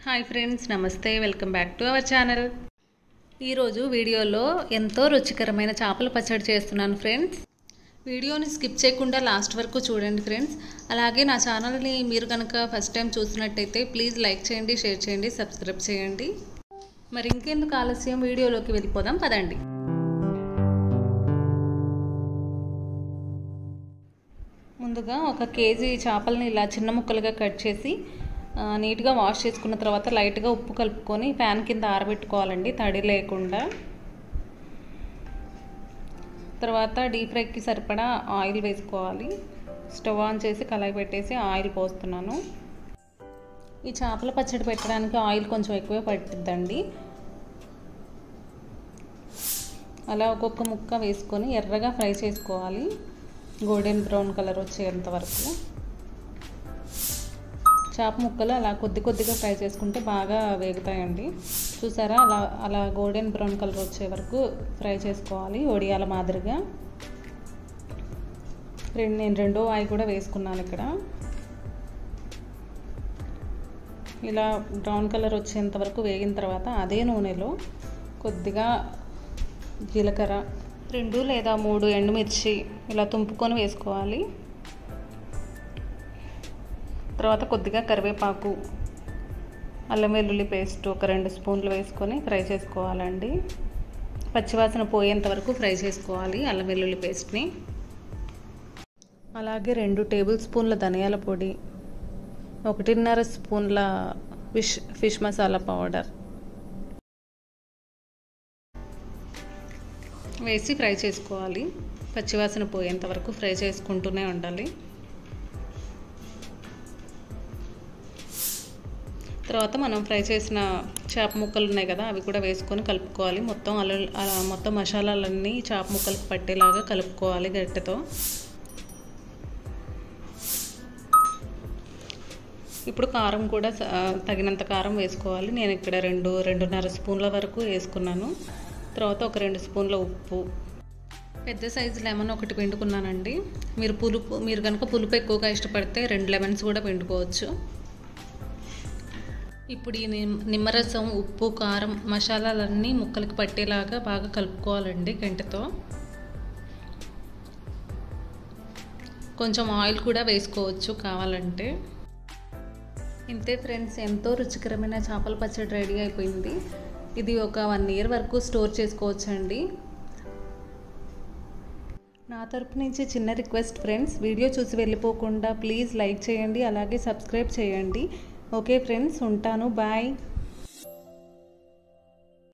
Hi friends, నమస్తే. Welcome back to our channel. ఈరోజు వీడియోలో ఎంతో రుచికరమైన చేపల పచ్చడి చేస్తున్నాను ఫ్రెండ్స్. వీడియోని స్కిప్ చేయకుండా లాస్ట్ వరకు చూడండి ఫ్రెండ్స్. అలాగే నా ఛానల్ని మీరు కనుక ఫస్ట్ టైం చూసినట్టయితే ప్లీజ్ లైక్ చేయండి, షేర్ చేయండి, సబ్స్క్రైబ్ చేయండి. మరి ఇంకెందుకు ఆలస్యం, వీడియోలోకి వెళ్ళిపోదాం పదండి. ముందుగా 1 కేజీ చేపలని ఇలా చిన్న ముక్కలుగా కట్ చేసి నీట్గా వాష్ చేసుకున్న తర్వాత లైట్గా ఉప్పు కలుపుకొని ఫ్యాన్ కింద ఆరబెట్టుకోవాలండి, తడి లేకుండా. తర్వాత డీప్ ఫ్రైకి సరిపడా ఆయిల్ వేసుకోవాలి. స్టవ్ ఆన్ చేసి కళాయి పెట్టేసి ఆయిల్ పోస్తున్నాను. ఈ చేపల పచ్చడి పెట్టడానికి ఆయిల్ కొంచెం ఎక్కువే పట్టిద్దండి. అలా ఒక్కొక్క ముక్క వేసుకొని ఎర్రగా ఫ్రై చేసుకోవాలి, గోల్డెన్ బ్రౌన్ కలర్ వచ్చేంత వరకు. చేప ముక్కలు అలా కొద్దిగా ఫ్రై చేసుకుంటే బాగా వేగుతాయండి. చూసారా, అలా గోల్డెన్ బ్రౌన్ కలర్ వచ్చే వరకు ఫ్రై చేసుకోవాలి, వడియాల మాదిరిగా. నేను రెండో ఆయి కూడా వేసుకున్నాను ఇక్కడ. ఇలా బ్రౌన్ కలర్ వచ్చేంత వరకు వేగిన తర్వాత అదే నూనెలో కొద్దిగా జీలకర్ర, 2 లేదా 3 ఎండుమిర్చి ఇలా తుంపుకొని వేసుకోవాలి. తర్వాత కొద్దిగా కరివేపాకు, అల్లం వెల్లుల్లి పేస్ట్ ఒక 2 స్పూన్లు వేసుకొని ఫ్రై చేసుకోవాలండి. పచ్చివాసన పోయేంత వరకు ఫ్రై చేసుకోవాలి అల్లం వెల్లుల్లి పేస్ట్ని. అలాగే 2 టేబుల్ స్పూన్ల ధనియాల పొడి, 1.5 స్పూన్ల ఫిష్ మసాలా పౌడర్ వేసి ఫ్రై చేసుకోవాలి. పచ్చివాసన పోయేంత వరకు ఫ్రై చేసుకుంటూనే ఉండాలి. తర్వాత మనం ఫ్రై చేసిన చేప ముక్కలు ఉన్నాయి కదా, అవి కూడా వేసుకొని కలుపుకోవాలి. మొత్తం మసాలాలన్నీ చేప ముక్కలకు పట్టేలాగా కలుపుకోవాలి గరిటెతో. ఇప్పుడు కారం కూడా తగినంత కారం వేసుకోవాలి. నేను ఇక్కడ 2.5 స్పూన్ల వరకు వేసుకున్నాను. తర్వాత ఒక 2 స్పూన్ల ఉప్పు, పెద్ద సైజు లెమన్ ఒకటి పిండుకున్నానండి. మీరు కనుక పులుపు ఎక్కువగా ఇష్టపడితే 2 లెమన్స్ కూడా పిండుకోవచ్చు. ఇప్పుడు ఈ నిమ్మరసం, ఉప్పు, కారం, మసాలాలన్నీ ముక్కలకు పట్టేలాగా బాగా కలుపుకోవాలండి గంటెతో. కొంచెం ఆయిల్ కూడా వేసుకోవచ్చు కావాలంటే. ఇంతే ఫ్రెండ్స్, ఎంతో రుచికరమైన చేపల పచ్చడి రెడీ అయిపోయింది. ఇది ఒక 1 ఇయర్ వరకు స్టోర్ చేసుకోవచ్చండి. నా తరపు నుంచి చిన్న రిక్వెస్ట్ ఫ్రెండ్స్, వీడియో చూసి వెళ్ళిపోకుండా ప్లీజ్ లైక్ చేయండి, అలాగే సబ్స్క్రైబ్ చేయండి. ఓకే ఫ్రెండ్స్, ఉంటాను. బాయ్.